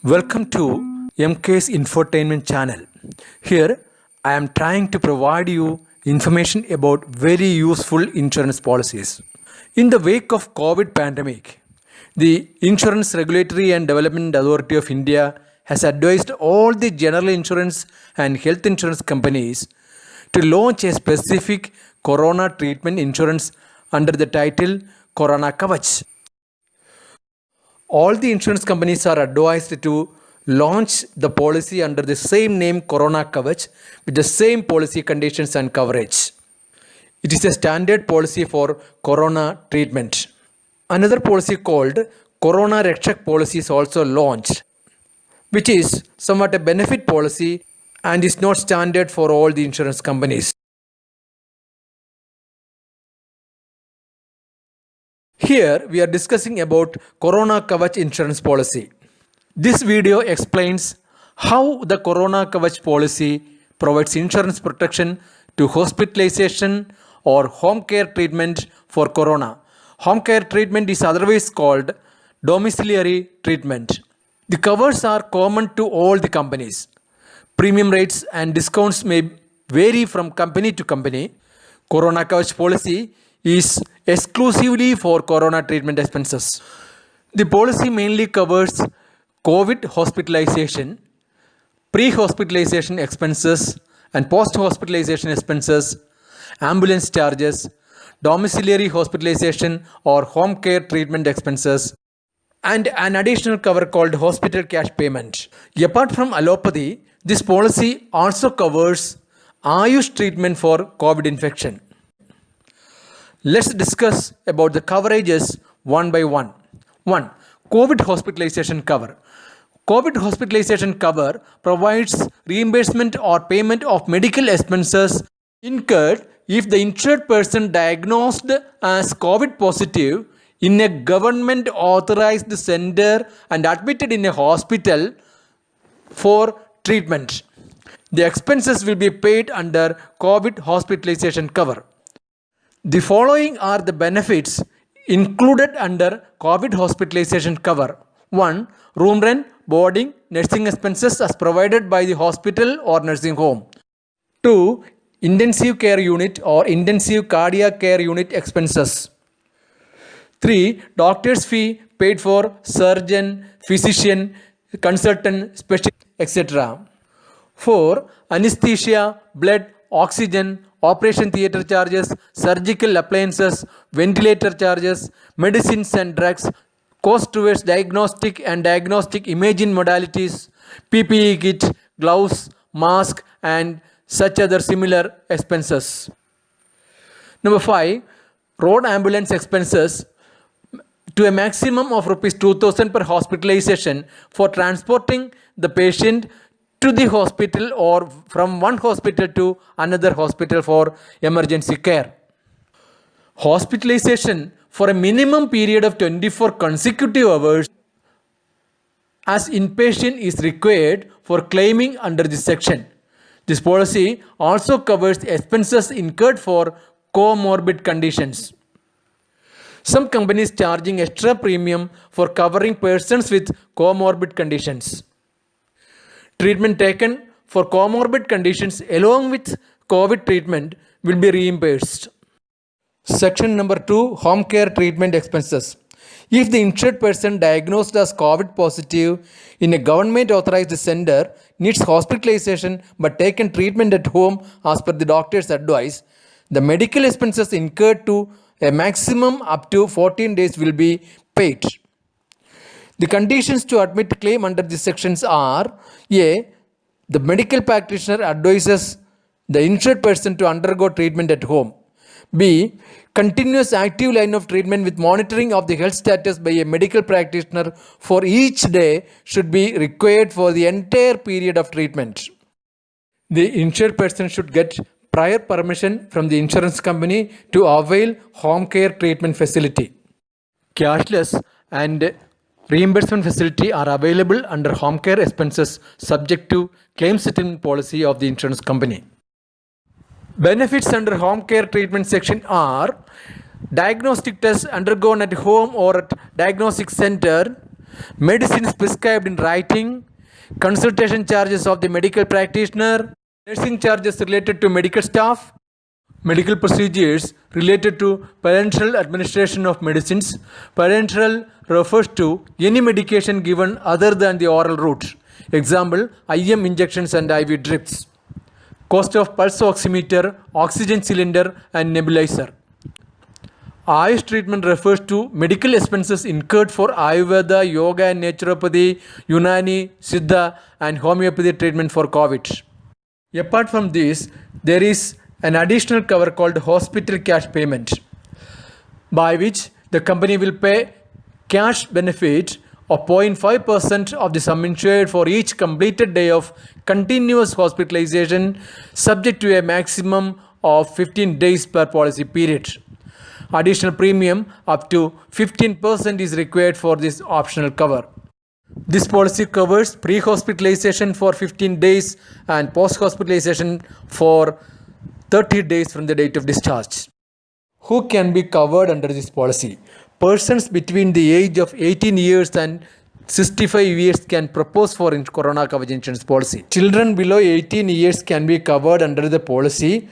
Welcome to MK's Infotainment channel. Here I am trying to provide you information about very useful insurance policies. In the wake of COVID pandemic, the Insurance Regulatory and Development Authority of India has advised all the general insurance and health insurance companies to launch a specific corona treatment insurance under the title Corona Kavach. All the insurance companies are advised to launch the policy under the same name Corona Kavach with the same policy conditions and coverage. It is a standard policy for corona treatment. Another policy called Corona Rakshak policy is also launched, which is somewhat a benefit policy and is not standard for all the insurance companies. Here we are discussing about Corona Kavach insurance policy. This video explains how the Corona Kavach policy provides insurance protection to hospitalization or home care treatment for corona. Home care treatment is otherwise called domiciliary treatment. The covers are common to all the companies. Premium rates and discounts may vary from company to company. Corona Kavach policy is exclusively for corona treatment expenses. The policy mainly covers COVID hospitalization, pre-hospitalization expenses and post-hospitalization expenses, ambulance charges, domiciliary hospitalization or home care treatment expenses, and an additional cover called hospital cash payment. Apart from allopathy, this policy also covers Ayush treatment for COVID infection. Let's discuss about the coverages one by one. 1. COVID hospitalization cover. COVID hospitalization cover provides reimbursement or payment of medical expenses incurred if the insured person diagnosed as COVID positive in a government authorized center and admitted in a hospital for treatment. The expenses will be paid under COVID hospitalization cover. The following are the benefits included under COVID hospitalization cover. 1. Room rent, boarding, nursing expenses as provided by the hospital or nursing home. 2. Intensive care unit or intensive cardiac care unit expenses. 3. Doctor's fee paid for surgeon, physician, consultant, specialist, etc. 4. Anesthesia, blood, oxygen, operation theatre charges, surgical appliances, ventilator charges, medicines and drugs, cost towards diagnostic and diagnostic imaging modalities, PPE kit, gloves, mask and such other similar expenses. Number 5. Road ambulance expenses to a maximum of Rs 2,000 per hospitalization for transporting the patient to the hospital or from one hospital to another hospital for emergency care. Hospitalization for a minimum period of 24 consecutive hours as inpatient is required for claiming under this section. This policy also covers expenses incurred for comorbid conditions. Some companies charging extra premium for covering persons with comorbid conditions. Treatment taken for comorbid conditions along with COVID treatment will be reimbursed. Section number 2. Home care treatment expenses. If the insured person diagnosed as COVID positive in a government authorized center needs hospitalization but taken treatment at home as per the doctor's advice, the medical expenses incurred to a maximum up to 14 days will be paid. The conditions to admit claim under these sections are: A. The medical practitioner advises the insured person to undergo treatment at home. B. Continuous active line of treatment with monitoring of the health status by a medical practitioner for each day should be required for the entire period of treatment. The insured person should get prior permission from the insurance company to avail home care treatment facility. Cashless and reimbursement facility are available under home care expenses subject to claim settlement policy of the insurance company. Benefits under home care treatment section are: diagnostic tests undergone at home or at diagnostic center medicines prescribed in writing, consultation charges of the medical practitioner, nursing charges related to medical staff, medical procedures related to parenteral administration of medicines. Parenteral refers to any medication given other than the oral route. Example, IM injections and IV drips. Cost of pulse oximeter, oxygen cylinder and nebulizer. Ayush treatment refers to medical expenses incurred for Ayurveda, Yoga and Naturopathy, Unani, Siddha and Homeopathy treatment for COVID. Apart from this, there is an additional cover called hospital cash payment, by which the company will pay cash benefit of 0.5% of the sum insured for each completed day of continuous hospitalization, subject to a maximum of 15 days per policy period. Additional premium up to 15% is required for this optional cover. This policy covers pre-hospitalization for 15 days and post-hospitalization for 30 days from the date of discharge. Who can be covered under this policy? Persons between the age of 18 years and 65 years can propose for Corona Kavach insurance policy. Children below 18 years can be covered under the policy,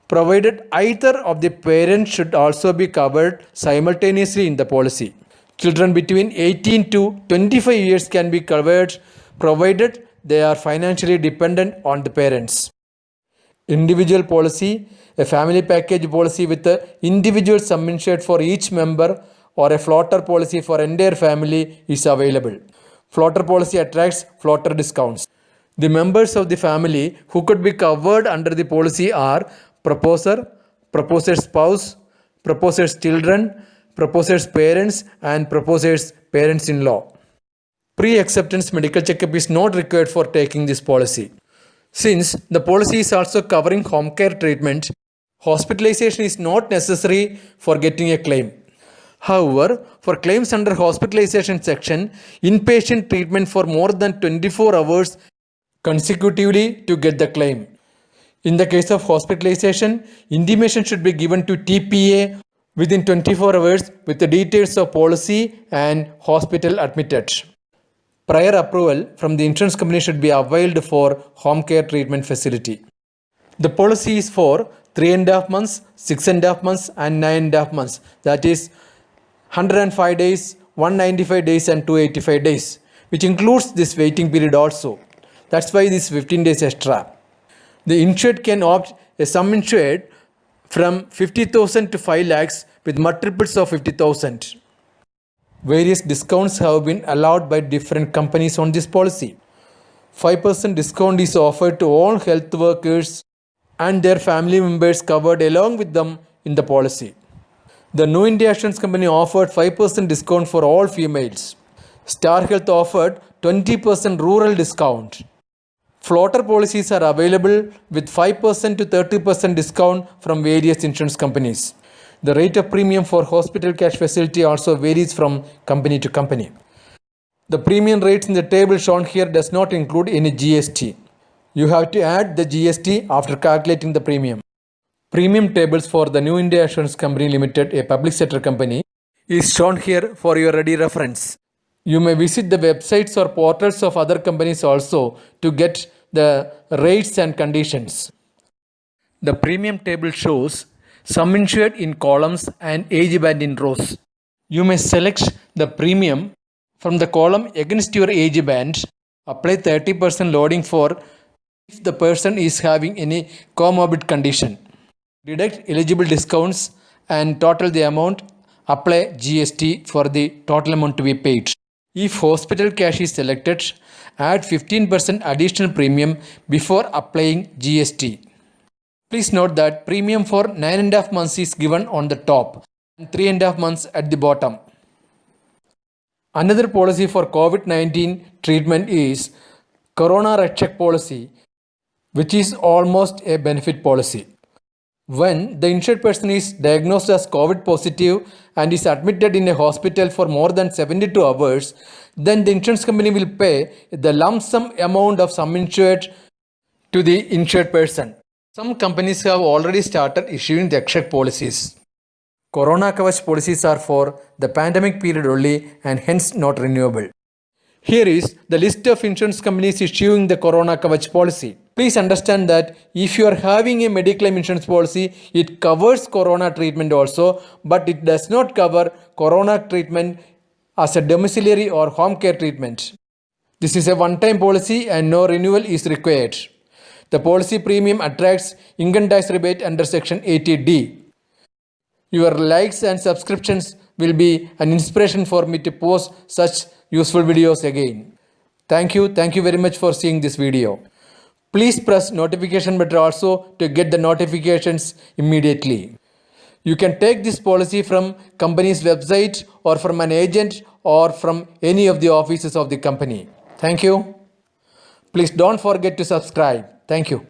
provided either of the parents should also be covered simultaneously in the policy. Children between 18 to 25 years can be covered, provided they are financially dependent on the parents. Individual policy, a family package policy with the individual sum insured for each member, or a floater policy for entire family is available. Floater policy attracts floater discounts. The members of the family who could be covered under the policy are proposer, proposer's spouse, proposer's children, proposer's parents and proposer's parents-in-law. Pre-acceptance medical checkup is not required for taking this policy. Since the policy is also covering home care treatment, hospitalization is not necessary for getting a claim. However, for claims under hospitalization section, inpatient treatment for more than 24 hours consecutively to get the claim. In the case of hospitalization, intimation should be given to TPA within 24 hours with the details of policy and hospital admitted. Prior approval from the insurance company should be availed for home care treatment facility. The policy is for 3.5 months, 6.5 months and 9.5 months. That is 105 days, 195 days and 285 days, which includes this waiting period also. That's why this 15 days extra. The insured can opt a sum insured from 50,000 to 5 lakhs with multiples of 50,000. Various discounts have been allowed by different companies on this policy. 5% discount is offered to all health workers and their family members covered along with them in the policy. The New India Assurance Company offered 5% discount for all females. Star Health offered 20% rural discount. Floater policies are available with 5% to 30% discount from various insurance companies. The rate of premium for hospital cash facility also varies from company to company. The premium rates in the table shown here does not include any GST. You have to add the GST after calculating the premium. Premium tables for the New India Assurance Company Limited, a public sector company, is shown here for your ready reference. You may visit the websites or portals of other companies also to get the rates and conditions. The premium table shows sum insured in columns and age band in rows. You may select the premium from the column against your age band. Apply 30% loading for if the person is having any comorbid condition. Deduct eligible discounts and total the amount. Apply GST for the total amount to be paid. If hospital cash is selected, add 15% additional premium before applying GST. Please note that premium for 9.5 months is given on the top and 3.5 months at the bottom. Another policy for COVID-19 treatment is Corona Rakshak policy, which is almost a benefit policy. When the insured person is diagnosed as COVID positive and is admitted in a hospital for more than 72 hours, then the insurance company will pay the lump sum amount of sum insured to the insured person. Some companies have already started issuing the Rakshak policies. Corona Kavach policies are for the pandemic period only and hence not renewable. Here is the list of insurance companies issuing the Corona Kavach policy. Please understand that if you are having a mediclaim insurance policy, it covers corona treatment also, but it does not cover corona treatment as a domiciliary or home care treatment. This is a one-time policy and no renewal is required. The policy premium attracts income tax rebate under Section 80D. Your likes and subscriptions will be an inspiration for me to post such useful videos again. Thank you very much for seeing this video. Please press notification button also to get the notifications immediately. You can take this policy from company's website or from an agent or from any of the offices of the company. Thank you. Please don't forget to subscribe. Thank you.